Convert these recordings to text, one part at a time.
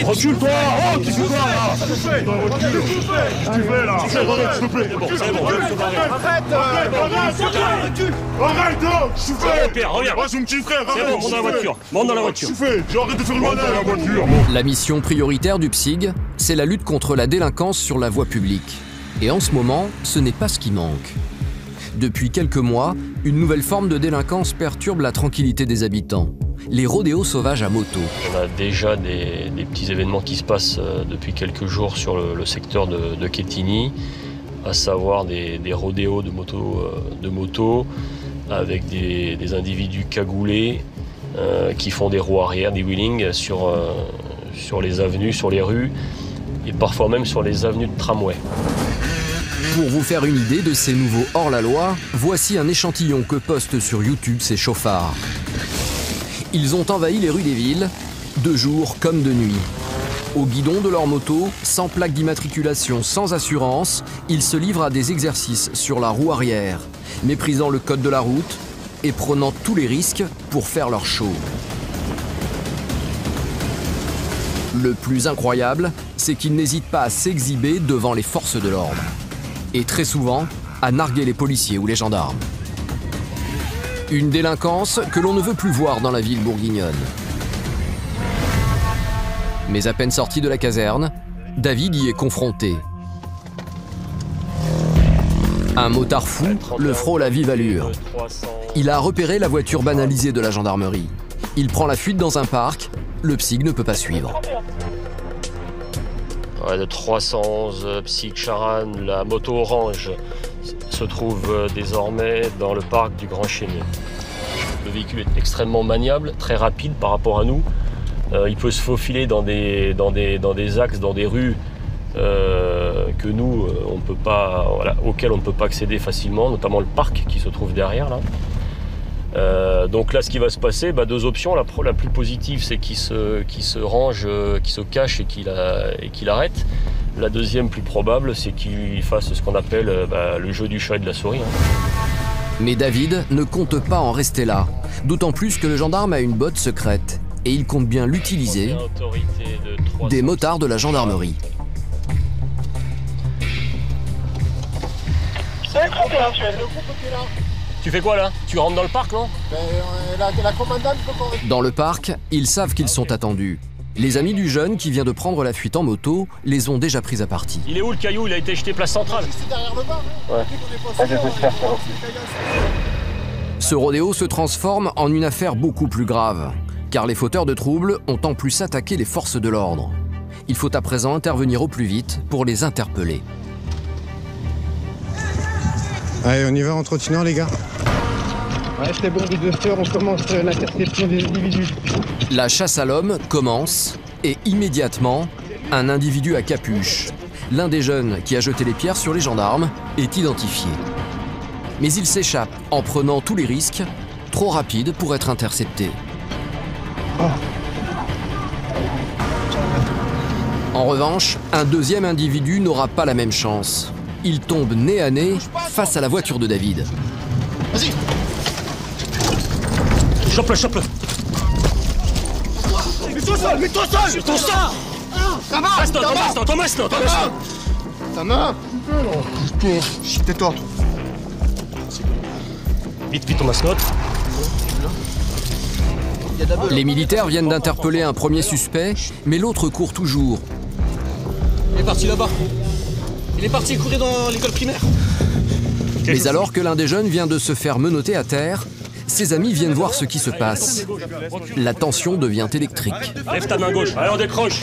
Recule-toi. Oh, qu'est-ce que tu fais là? Qu'est-ce que tu fais là? S'il te plaît. C'est bon, arrête, s'il te plaît. Pierre, reviens. Ah, c'est mon petit frère. C'est bon, monte dans la voiture. Monte dans la voiture. Qu'est-ce que tu fais? J'ai arrêté de faire le manège. La voiture. La mission prioritaire du PSIG, c'est la lutte contre la délinquance sur la voie publique. Et en ce moment, ce n'est pas ce qui manque. Depuis quelques mois, une nouvelle forme de délinquance perturbe la tranquillité des habitants. Les rodéos sauvages à moto. On a déjà des petits événements qui se passent depuis quelques jours sur le secteur de Quetigny, à savoir des rodéos de moto avec des individus cagoulés qui font des roues arrière, des wheelings sur les avenues, sur les rues et parfois même sur les avenues de tramway. Pour vous faire une idée de ces nouveaux hors-la-loi, voici un échantillon que postent sur YouTube ces chauffards. Ils ont envahi les rues des villes, de jour comme de nuit. Au guidon de leur moto, sans plaque d'immatriculation, sans assurance, ils se livrent à des exercices sur la roue arrière, méprisant le code de la route et prenant tous les risques pour faire leur show. Le plus incroyable, c'est qu'ils n'hésitent pas à s'exhiber devant les forces de l'ordre. Et très souvent, à narguer les policiers ou les gendarmes. Une délinquance que l'on ne veut plus voir dans la ville bourguignonne. Mais à peine sorti de la caserne, David y est confronté. Un motard fou le frôle à vive allure. Il a repéré la voiture banalisée de la gendarmerie. Il prend la fuite dans un parc, le PSIG ne peut pas suivre. De 311 PSIG Charan, la moto orange se trouve désormais dans le parc du Grand Chénier. Le véhicule est extrêmement maniable, très rapide par rapport à nous. Il peut se faufiler dans des axes, dans des rues que nous, auxquelles on ne peut pas accéder facilement, notamment le parc qui se trouve derrière là. Donc là, ce qui va se passer, deux options. La plus positive, c'est qu'il se range, qu'il se cache et qu'il arrête. La deuxième, plus probable, c'est qu'il fasse ce qu'on appelle le jeu du chat et de la souris. Mais David ne compte pas en rester là. D'autant plus que le gendarme a une botte secrète. Et il compte bien l'utiliser. Des motards de la gendarmerie. Tu fais quoi là? Tu rentres dans le parc, non? La commandante... Dans le parc, ils savent qu'ils sont attendus. Les amis du jeune qui vient de prendre la fuite en moto les ont déjà pris à partie. Il est où le caillou? Il a été jeté place centrale. Juste derrière le bar. Ouais. Ce rodéo se transforme en une affaire beaucoup plus grave, car les fauteurs de troubles ont en plus attaqué les forces de l'ordre. Il faut à présent intervenir au plus vite pour les interpeller. Allez, on y va en trottinant, les gars. Ouais, c'est bon, Buster, on commence l'interception des individus. La chasse à l'homme commence et immédiatement, un individu à capuche, l'un des jeunes qui a jeté les pierres sur les gendarmes, est identifié. Mais il s'échappe en prenant tous les risques, trop rapide pour être intercepté. En revanche, un deuxième individu n'aura pas la même chance. Il tombe nez à nez face à la voiture de David. Vas-y! Chope-le, chope-le! Mets-toi seul! Mets-toi seul! Mets-toi seul! Ta main! Ta main! Tais-toi! Vite, on mascotte. Les militaires viennent d'interpeller un premier suspect, mais l'autre court toujours. Il est parti là-bas. Il est parti courir dans l'école primaire. Mais alors que l'un des jeunes vient de se faire menotter à terre, ses amis viennent voir ce qui se passe. La tension devient électrique. Lève ta main gauche. Allez, on décroche.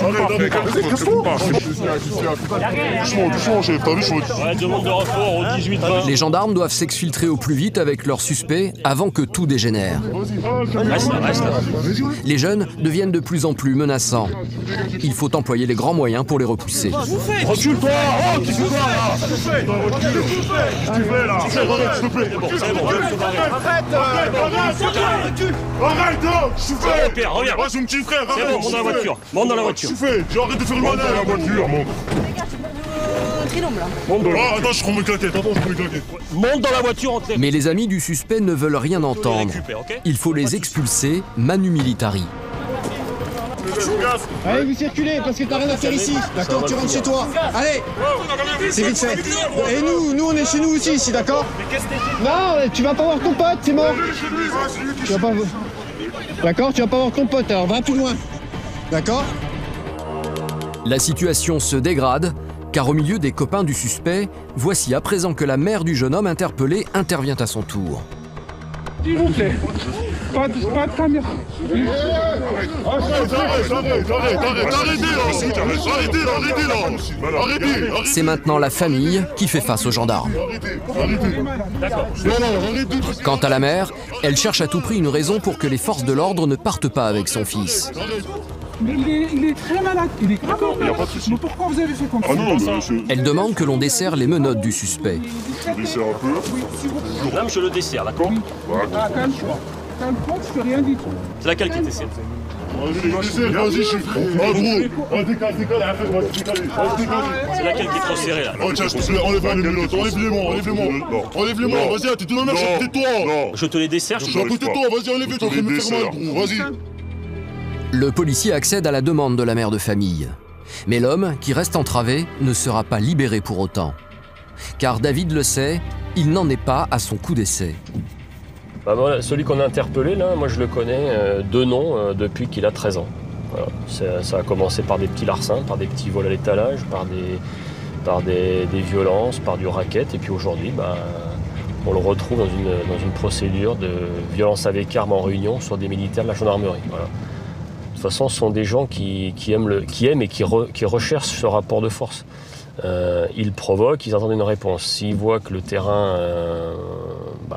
Doucement, j'ai pas vu, Ouais, demande de renfort au 18-20. Les gendarmes doivent s'exfiltrer au plus vite avec leurs suspects avant que tout dégénère. Reste là. Les jeunes deviennent de plus en plus menaçants. Il faut employer les grands moyens pour les repousser. Recule-toi. Oh, qu'est-ce que tu fais là? Qu'est-ce que tu fais là? S'il te plaît. C'est bon. Arrête, s'il te plaît. Pierre, reviens. Ouais, c'est mon petit frère. C'est bon, monte dans la voiture. Monte dans la voiture. Qu'est-ce que tu fais? J'ai arrêté de faire le manège. La voiture, monte. Attends, je prends mes claquettes. Monte dans la voiture, on te lève. Mais les amis du suspect ne veulent rien entendre. Il faut les expulser manu militari. Allez, vous circulez parce que t'as rien à faire ici. D'accord, tu rentres chez toi. Allez, c'est vite fait. Et nous on est chez nous aussi ici, d'accord? Non, tu vas pas voir ton pote, c'est mort. Tu vas pas... D'accord, tu vas pas voir ton pote, alors va plus loin. D'accord? La situation se dégrade, car au milieu des copains du suspect, voici à présent que la mère du jeune homme interpellé intervient à son tour. S'il vous plaît, pas de caméra. Arrêtez. C'est maintenant la famille qui fait face aux gendarmes. Quant à la mère, elle cherche à tout prix une raison pour que les forces de l'ordre ne partent pas avec son fils. Mais il est très malade, il est gravement malade. Mais pourquoi vous avez fait comme ça? Ah non, mais Elle demande que l'on desserre les menottes du suspect. je desserre un peu. Là, je le desserre, d'accord? Ah, calme-toi. Calme-toi, je fais rien du tout. C'est laquelle qui desserre? Vas-y, je suis prêt. Ah gros, décale, C'est laquelle qui est trop serrée, là? Oh tiens, je te plaît, enlève les menottes, enlève-les-moi, vas-y, t'es tout en marche à côté de toi. Je te les desserre, Je suis à côté de toi, vas-y, enlève-les, toi, me faire mal, gros, vas-y. Le policier accède à la demande de la mère de famille. Mais l'homme, qui reste entravé, ne sera pas libéré pour autant. Car David le sait, il n'en est pas à son coup d'essai. Bah voilà, celui qu'on a interpellé, là, moi je le connais de nom depuis qu'il a 13 ans. Voilà. Ça a commencé par des petits larcins, par des petits vols à l'étalage, par des violences, par du racket. Et puis aujourd'hui, on le retrouve dans une procédure de violence avec arme en réunion sur des militaires de la gendarmerie. Voilà. De toute façon, ce sont des gens qui aiment et qui recherchent ce rapport de force. Ils provoquent, ils attendent une réponse. S'ils voient que le terrain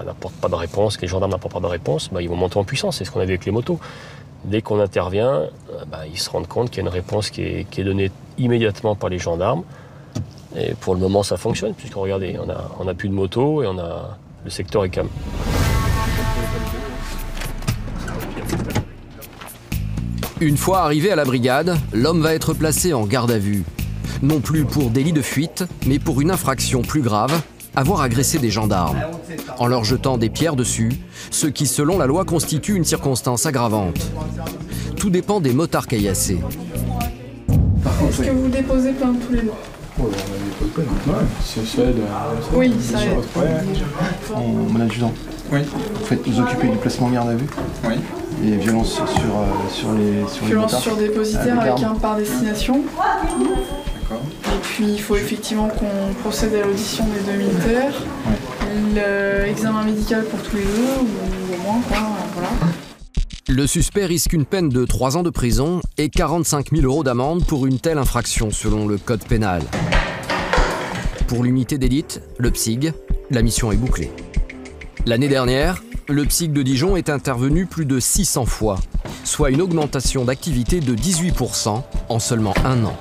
n'apporte pas de réponse, que les gendarmes n'apportent pas de réponse, ils vont monter en puissance. C'est ce qu'on a vu avec les motos. Dès qu'on intervient, ils se rendent compte qu'il y a une réponse qui est donnée immédiatement par les gendarmes. Et pour le moment, ça fonctionne, puisque regardez, on a plus de motos et le secteur est calme. Une fois arrivé à la brigade, l'homme va être placé en garde à vue. Non plus pour délit de fuite, mais pour une infraction plus grave, avoir agressé des gendarmes, en leur jetant des pierres dessus, ce qui, selon la loi, constitue une circonstance aggravante. Tout dépend des motards caillassés. Est-ce que vous déposez plainte tous les mois? Ça aide. Oui, ça aide. Mon adjudant. Oui. Vous faites vous occuper du placement en garde à vue. Oui. Et violence sur les violence motards. sur dépositaire avec un par destination. D'accord. Et puis il faut effectivement qu'on procède à l'audition des deux militaires. L'examen médical pour tous les deux, ou au moins, quoi, voilà. Le suspect risque une peine de 3 ans de prison et 45 000 € d'amende pour une telle infraction selon le code pénal. Pour l'unité d'élite, le PSIG, la mission est bouclée. L'année dernière, le PSIG de Dijon est intervenu plus de 600 fois, soit une augmentation d'activité de 18% en seulement un an.